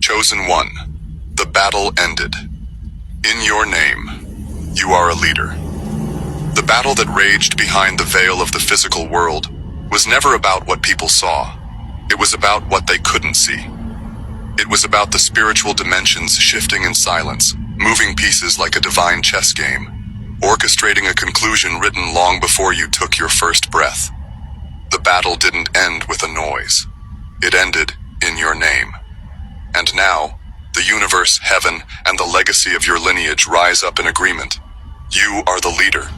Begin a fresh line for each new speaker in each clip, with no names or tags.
Chosen one, the battle ended. In your name, you are a leader. The battle that raged behind the veil of the physical world was never about what people saw. It was about what they couldn't see. It was about the spiritual dimensions shifting in silence, moving pieces like a divine chess game, orchestrating a conclusion written long before you took your first breath. The battle didn't end with a noise. It ended in your name. And now, the universe, heaven, and the legacy of your lineage rise up in agreement. You are the leader.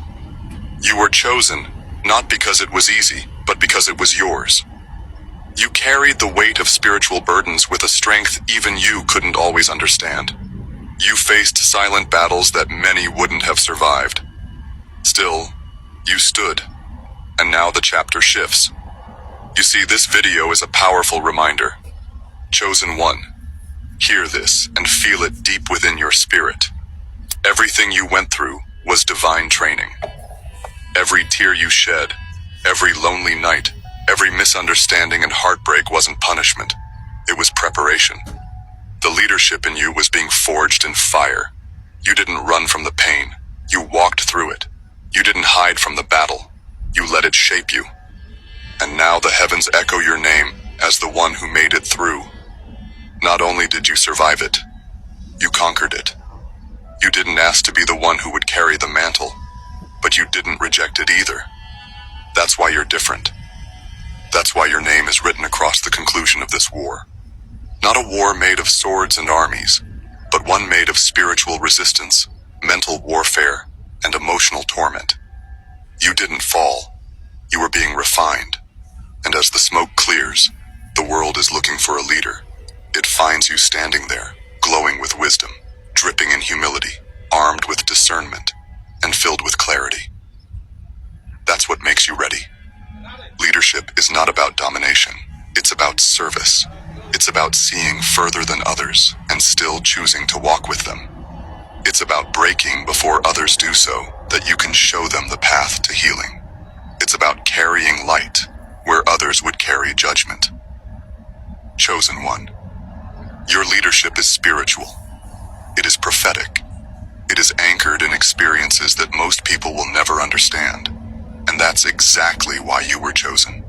You were chosen, not because it was easy, but because it was yours. You carried the weight of spiritual burdens with a strength even you couldn't always understand. You faced silent battles that many wouldn't have survived. Still, you stood, and now the chapter shifts. You see, this video is a powerful reminder. Chosen one, hear this and feel it deep within your spirit. Everything you went through was divine training. Every tear you shed, every lonely night, every misunderstanding and heartbreak wasn't punishment. It was preparation. The leadership in you was being forged in fire. You didn't run from the pain. You walked through it. You didn't hide from the battle. You let it shape you. And now the heavens echo your name as the one who made it through. Not only did you survive it, you conquered it. You didn't ask to be the one who would carry the mantle, but you didn't reject it either. That's why you're different. That's why your name is written across the conclusion of this war. Not a war made of swords and armies, but one made of spiritual resistance, mental warfare, and emotional torment. You didn't fall. You were being refined. And as the smoke clears, the world is looking for a leader. It finds you standing there, glowing with wisdom, dripping in humility, armed with discernment, and filled with clarity. That's what makes you ready. Leadership is not about domination. It's about service. It's about seeing further than others and still choosing to walk with them. It's about breaking before others do so, that you can show them the path to healing. It's about carrying light where others would carry judgment. Chosen one, your leadership is spiritual. It is prophetic. It is anchored in experiences that most people will never understand. And that's exactly why you were chosen.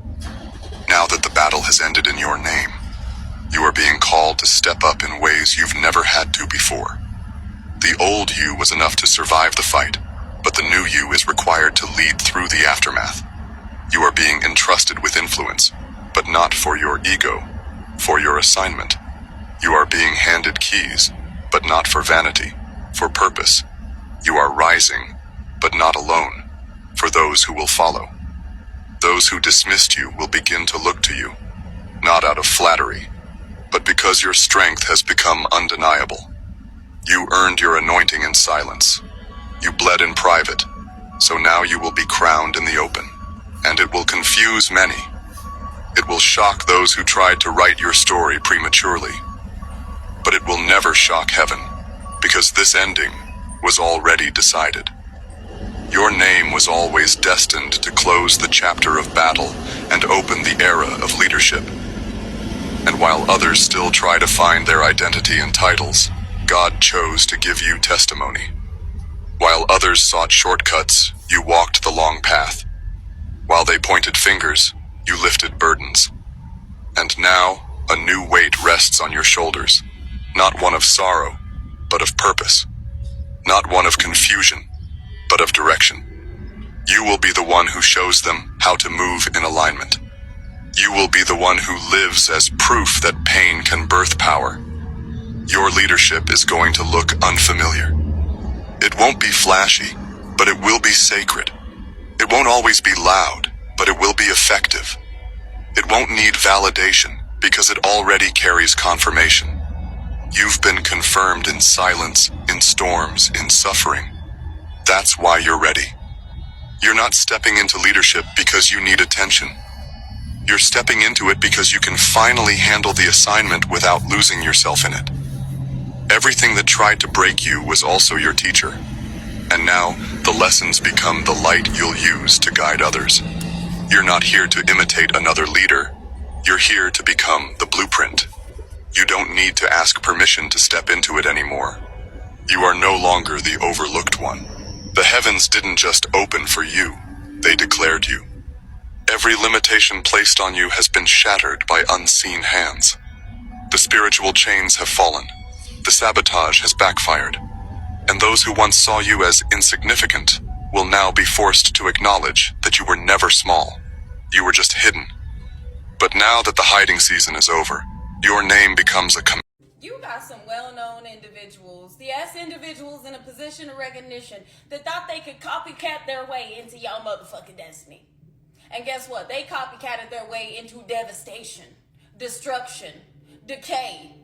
Now that the battle has ended in your name, you are being called to step up in ways you've never had to before. The old you was enough to survive the fight, but the new you is required to lead through the aftermath. You are being entrusted with influence, but not for your ego, for your assignment. You are being handed keys, but not for vanity, for purpose. You are rising, but not alone, for those who will follow. Those who dismissed you will begin to look to you, not out of flattery, but because your strength has become undeniable. You earned your anointing in silence. You bled in private, so now you will be crowned in the open. And it will confuse many. It will shock those who tried to write your story prematurely. But it will never shock heaven, because this ending was already decided. Your name was always destined to close the chapter of battle and open the era of leadership. And while others still try to find their identity in titles, God chose to give you testimony. While others sought shortcuts, you walked the long path. While they pointed fingers, you lifted burdens. And now, a new weight rests on your shoulders, not one of sorrow, but of purpose. Not one of confusion, but of direction. You will be the one who shows them how to move in alignment. You will be the one who lives as proof that pain can birth power. Your leadership is going to look unfamiliar. It won't be flashy, but it will be sacred. It won't always be loud, but it will be effective. It won't need validation, because it already carries confirmation. You've been confirmed in silence, in storms, in suffering. That's why you're ready. You're not stepping into leadership because you need attention. You're stepping into it because you can finally handle the assignment without losing yourself in it. Everything that tried to break you was also your teacher. And now, the lessons become the light you'll use to guide others. You're not here to imitate another leader. You're here to become the blueprint. You don't need to ask permission to step into it anymore. You are no longer the overlooked one. The heavens didn't just open for you, they declared you. Every limitation placed on you has been shattered by unseen hands. The spiritual chains have fallen. The sabotage has backfired. And those who once saw you as insignificant will now be forced to acknowledge that you were never small. You were just hidden. But now that the hiding season is over, your name becomes a
You got some well-known individuals, yes, individuals in a position of recognition that thought they could copycat their way into your motherfucking destiny. And guess what? They copycatted their way into devastation, destruction, decay,